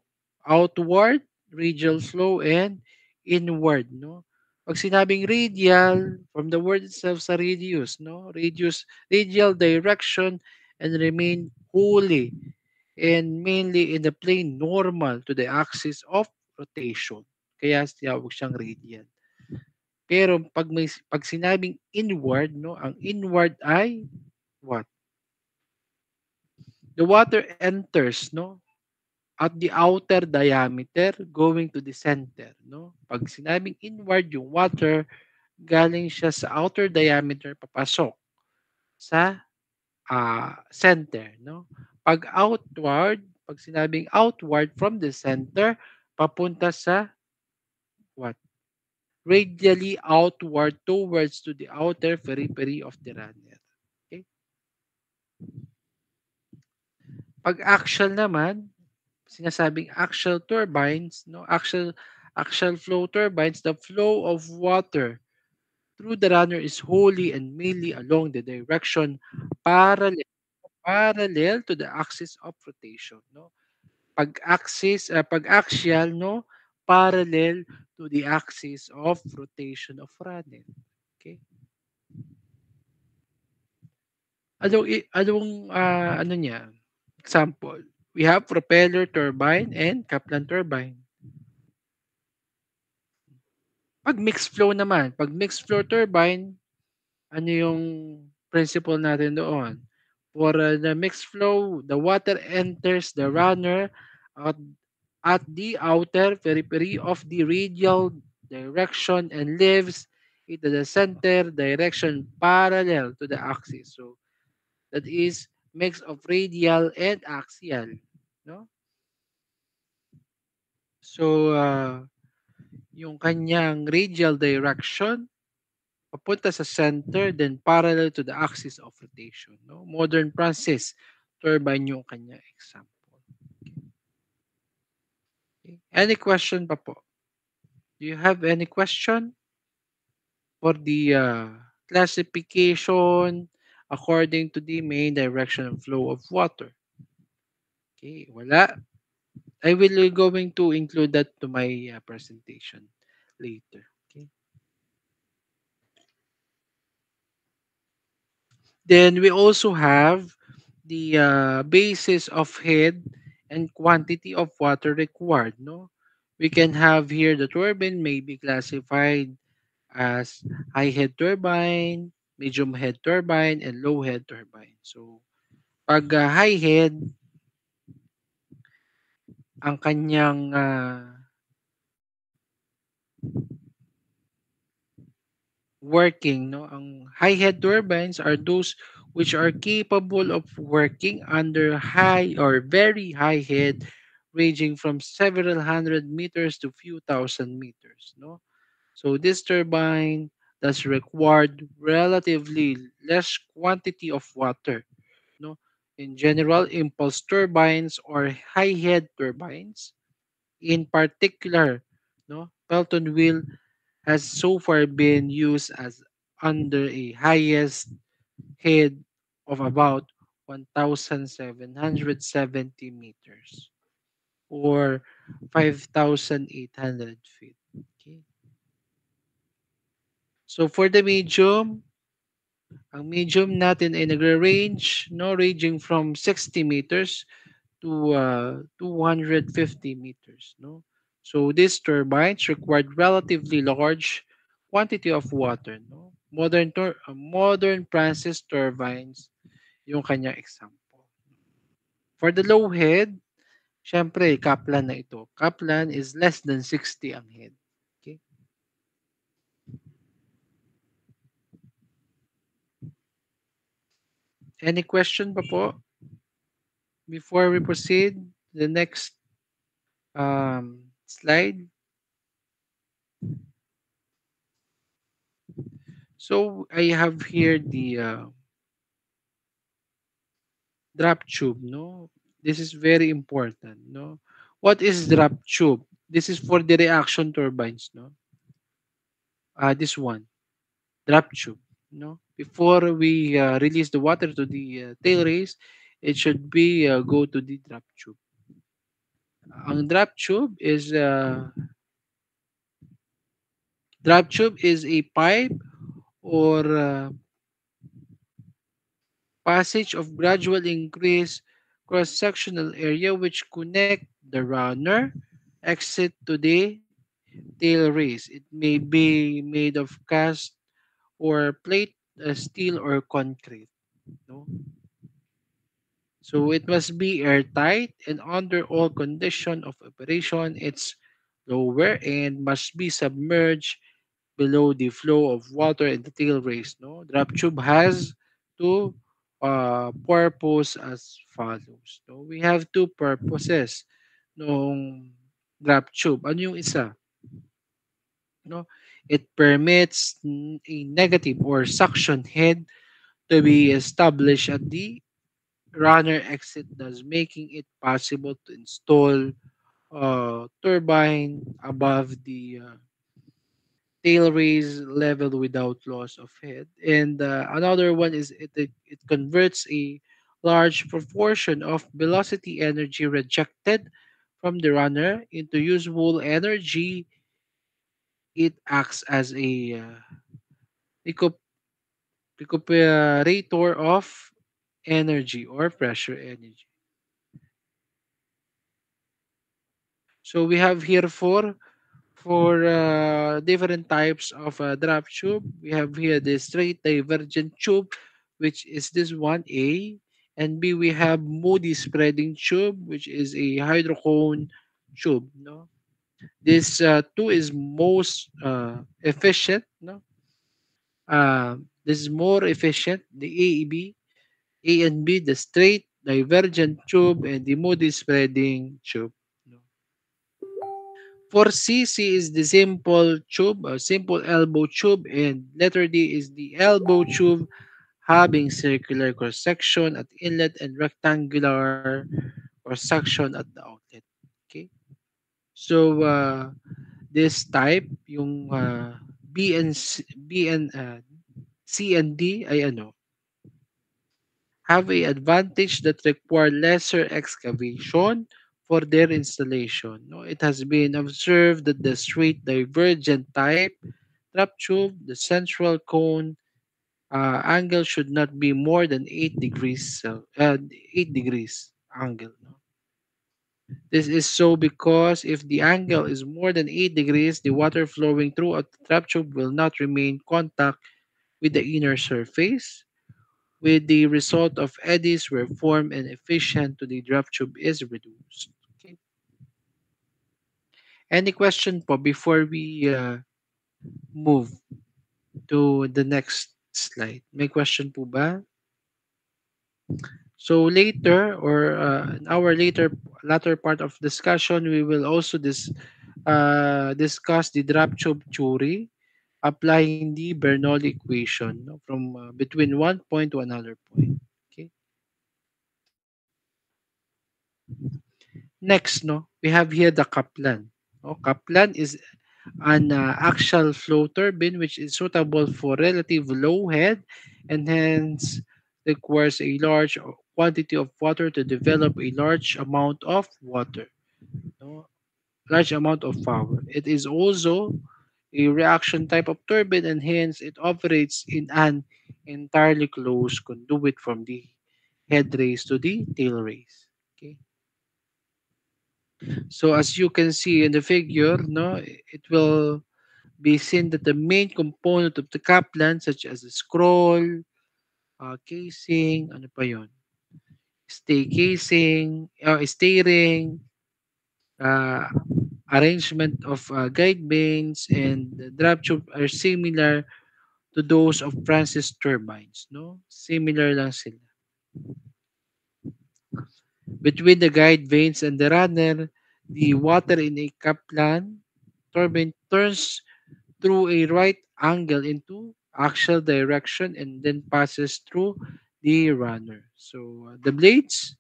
outward, radial flow, and inward, no? Pag sinabing radial, from the word itself sa radius, no? Radial direction and remain wholly and mainly in the plane normal to the axis of rotation. Kaya tinawag siyang radial. Pero pag sinabing inward, no? Ang inward ay what? The water enters, no? At the outer diameter going to the center, no? Pag sinabing inward, yung water galing siya sa outer diameter papasok sa center, no? Pag sinabing outward from the center, papunta sa what? Radially outward towards to the outer periphery of the runner. Okay? Pag axial naman, sinasabing axial turbines, no? Axial flow turbines, the flow of water through the runner is wholly and mainly along the direction parallel parallel to the axis of rotation, no? Pag axial, no, parallel to the axis of rotation of runner. Okay? Ano niya? Example, we have propeller turbine and Kaplan turbine. Pag mixed flow turbine, ano yung principle natin doon? For the mixed flow, the water enters the runner at, at the outer periphery of the radial direction and leaves into the center direction parallel to the axis. So that is mix of radial and axial. No? So yung kanyang radial direction papunta sa center then parallel to the axis of rotation. No? Modern process turbine yung kanya example. Okay. Any question pa po? Do you have any question for the classification according to the main direction and flow of water? Okay, wala. I will going to include that to my presentation later. Okay. Then we also have the basis of head and quantity of water required. No, we can have here the turbine may be classified as high head turbine, medium head turbine, and low head turbine. So, pag high head, ang kanyang working, no? Ang high head turbines are those which are capable of working under high or very high head ranging from several hundred meters to few thousand meters, no? So this turbine does require relatively less quantity of water, no? In general, impulse turbines or high head turbines, in particular, no, Pelton wheel has so far been used as under a highest head of about 1,770 meters or 5,800 feet. Okay. So for the medium, ang medium natin ay nagre-range, no, ranging from 60 meters to 250 meters, no. So these turbines required relatively large quantity of water, no. Modern Francis turbines yung kanyang example. For the low head, syempre Kaplan na ito. Kaplan is less than 60 ang head. Okay? Any question pa po? Before we proceed, the next slide. So I have here the drop tube. No, this is very important. No, what is drop tube? This is for the reaction turbines. No, this one drop tube. No, before we release the water to the tail race, it should be go to the drop tube. Ang drop tube is a pipe or passage of gradual increase cross-sectional area which connect the runner exit to the tail race. It may be made of cast or plate, steel or concrete. No? So it must be airtight and under all condition of operation, its lower end must be submerged below the flow of water in the tail race. No, drop tube has two purpose as follows. No, we have two purposes nung drop tube. Ano yung isa? No, it permits a negative or suction head to be established at the runner exit, thus making it possible to install turbine above the tail raise level without loss of head. And another one is it converts a large proportion of velocity energy rejected from the runner into usable energy. It acts as a recup- recuperator of energy or pressure energy. So we have here for different types of drop tube. We have here the straight divergent tube, which is this one A, and B we have Moody spreading tube, which is a hydrocone tube. No, this two is most efficient. No, this is more efficient. The A and B, the straight divergent tube, and the Moody spreading tube. No. For C, C is the simple tube, a simple elbow tube, and letter D is the elbow tube having circular cross section at inlet and rectangular cross section at the outlet. Okay? So, this type, yung B and C and D ay ano, have a advantage that require lesser excavation for their installation. No, it has been observed that the straight divergent type trap tube, the central cone angle should not be more than 8 degrees, 8 degrees angle. No? This is so because if the angle is more than 8 degrees, the water flowing throughout the trap tube will not remain contact with the inner surface, with the result of eddies where form and efficient to the drop tube is reduced. Okay. Any question po before we move to the next slide? May question po ba? So later or in our latter part of discussion, we will also discuss the drop tube theory applying the Bernoulli equation, no, from between one point to another point. Okay. Next, no, we have here the Kaplan. No, Kaplan is an axial flow turbine which is suitable for relative low head and hence requires a large quantity of water to develop a large amount of water. No, large amount of power. It is also a reaction type of turbine and hence it operates in an entirely closed conduit from the head race to the tail race. Okay. So as you can see in the figure, no, it will be seen that the main component of the Kaplan such as the scroll, casing, ano pa yon? Stay casing, steering, uh, arrangement of guide vanes and the drop tube are similar to those of Francis turbines, no? Similar lang sila. Between the guide vanes and the runner, the water in a Kaplan turbine turns through a right angle into axial direction and then passes through the runner. So the blades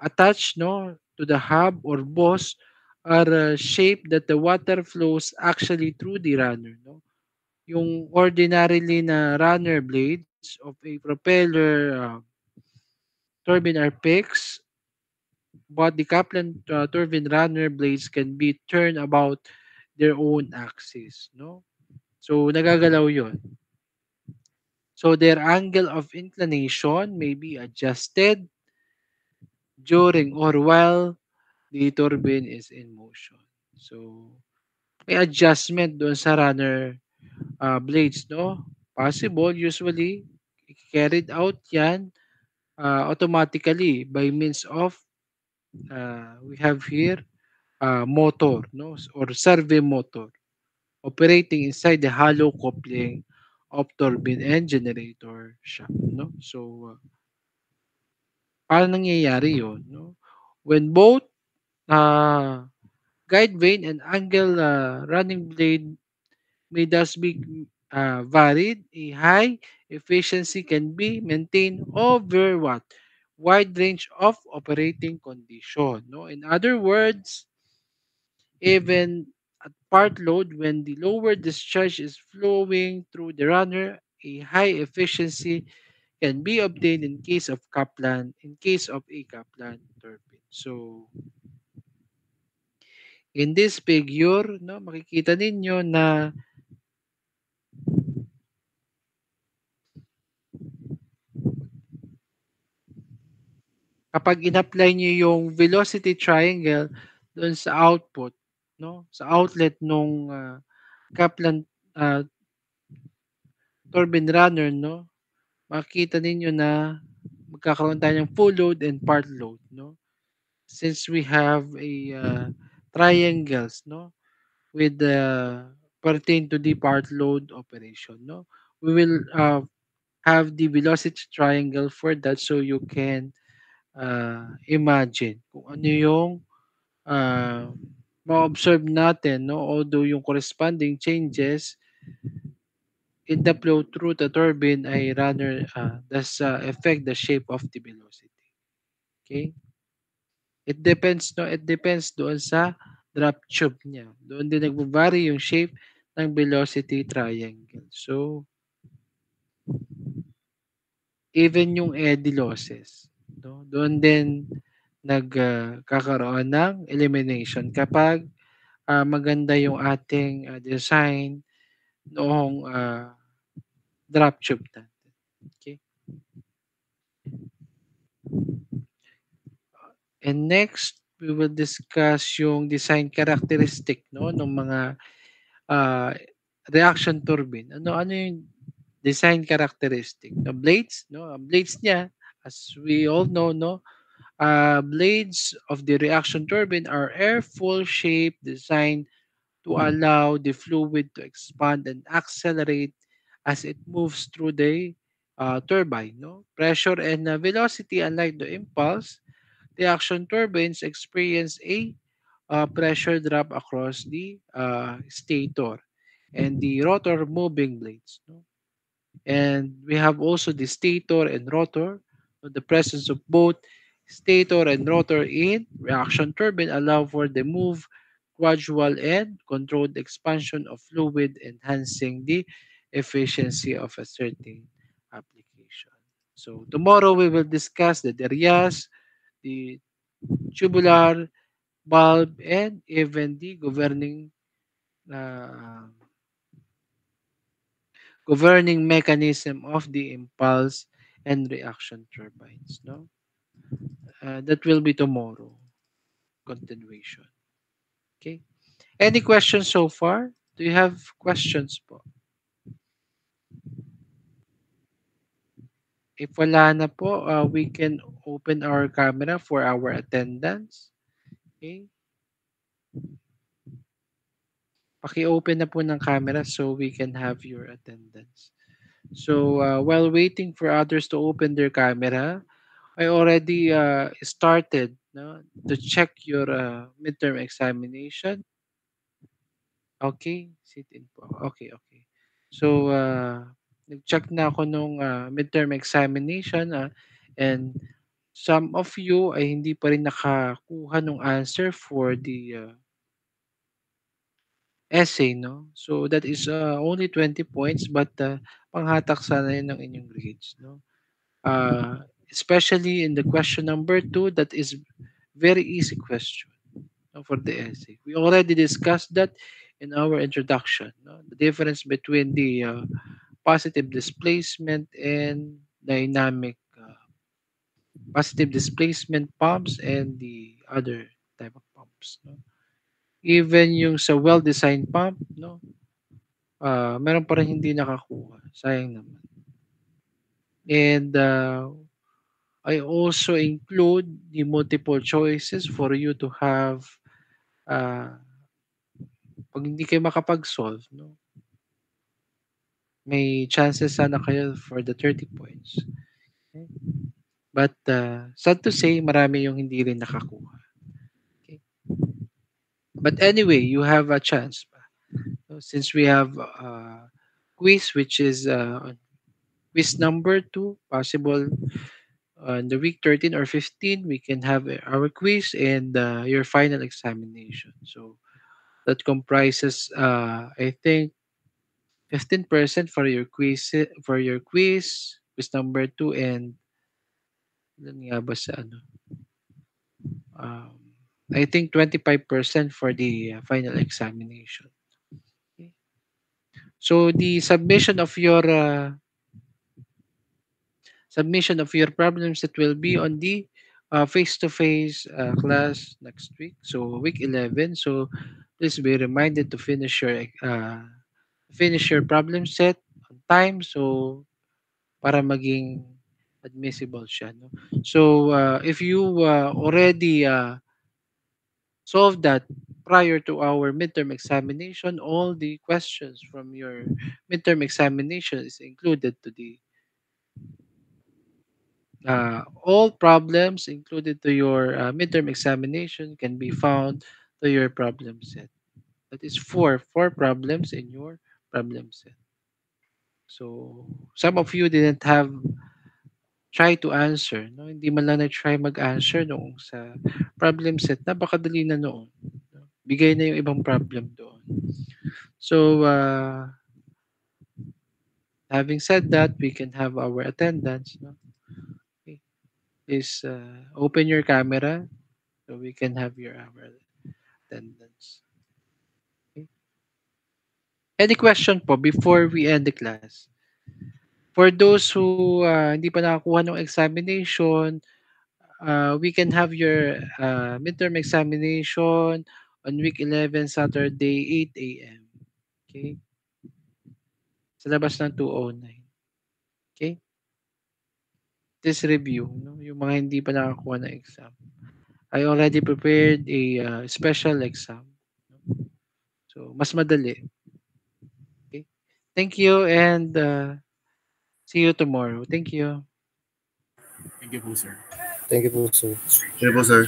attached to the hub or boss are shaped that the water flows actually through the runner. No? Yung ordinarily na runner blades of a propeller turbine are fixed, but the Kaplan turbine runner blades can be turned about their own axis. No? So nagagalaw yon. So their angle of inclination may be adjusted during or while the turbine is in motion. So may adjustment doon sa runner blades, no? Possible, usually carried out yan automatically by means of we have here motor, no? Or servo motor operating inside the hollow coupling of turbine and generator shaft, no? So paano nangyayari 'yon, no? When both uh, guide vane and angle running blade may thus be varied, a high efficiency can be maintained over what? Wide range of operating condition. No? In other words, even at part load, when the lower discharge is flowing through the runner, a high efficiency can be obtained in case of Kaplan, in case of a Kaplan turbine. So, in this figure, no, makikita ninyo na kapag in-apply niyo yung velocity triangle doon sa output, no, sa outlet nung Kaplan ah, turbine runner, no, makikita ninyo na magkakaroon tayo ng full load and part load, no. Since we have a triangles, no, with the pertain to the part load operation, no, we will have the velocity triangle for that so you can imagine kung ano yung uh, ma-observe natin, no, although yung corresponding changes in the flow through the turbine ay rather does affect the shape of the velocity. Okay? It depends, no? It depends doon sa drop tube niya. Doon din nagbo-vary yung shape ng velocity triangle. So, even yung eddy losses, no? Doon din nagkakaroon ng elimination kapag maganda yung ating design noong drop tube natin. Okay? And next, we will discuss yung design characteristic ng mga uh, reaction turbine. Ano yung design characteristic? The blades, no? Ang blades niya, as we all know, no, blades of the reaction turbine are air-full shape designed to allow the fluid to expand and accelerate as it moves through the turbine. No? Pressure and velocity, unlike the impulse, the action turbines experience a pressure drop across the stator and the rotor moving blades. No? And we have also the stator and rotor. So the presence of both stator and rotor in reaction turbine allow for the move, gradual and controlled expansion of fluid, enhancing the efficiency of a certain application. So tomorrow we will discuss the Darius, the tubular, bulb, and even the uh, governing mechanism of the impulse and reaction turbines. No, that will be tomorrow. Continuation. Okay. Any questions so far? Do you have questions po? If wala na po, we can open our camera for our attendance. Okay. Paki-open na po ng camera so we can have your attendance. So while waiting for others to open their camera, I already started, no, to check your midterm examination. Okay, sit in po. Okay, okay. So, nag-check na ako nung midterm examination, and some of you ay hindi pa rin nakakuha ng answer for the essay, no? So, that is only 20 points, but panghatak sana yun ng inyong grades, no? Especially in the question number 2, that is very easy question, no, for the essay. We already discussed that in our introduction, no? The difference between the positive displacement and dynamic positive displacement pumps and the other type of pumps, no? Even yung sa well-designed pump, no, meron pa rin hindi nakakuha. Sayang naman. And I also include the multiple choices for you to have, uh, pag hindi kayo makapag-solve, no, may chances sana kayo for the 30 points. Okay? But sad to say, marami yung hindi rin nakakuha. Okay? But anyway, you have a chance pa. So, since we have quiz, which is quiz number 2, possible on the week 13 or 15, we can have our quiz and your final examination. So that comprises, I think, 15% for your quiz number 2, and ilan nga ba sa ano? Um, I think 25% for the final examination. Okay. So the submission of your problems that will be on the face-to-face class next week. So week 11. So please be reminded to finish your problem set on time. So para maging admissible siya. No? So if you already solved that prior to our midterm examination, all the questions from your midterm examination is included to the all problems included to your midterm examination can be found to your problem set. That is four problems in your problem set. So some of you didn't have try to answer, no? Hindi man lang nag-try mag-answer noong sa problem set. Napakadali na noon. No? Bigay na yung ibang problem doon. So having said that, we can have our attendance. No? Okay. Please open your camera so we can have your our attendance. Okay. Any question po before we end the class? For those who hindi pa nakakuha ng examination, we can have your midterm examination on week 11, Saturday, 8 a.m. Okay? Sa labas ng 209. Okay? This review, no? Yung mga hindi pa nakakuha ng exam. I already prepared a special exam. So, mas madali. Okay? Thank you and see you tomorrow. Thank you. Thank you po, sir. Thank you po, sir. Sige po, sir.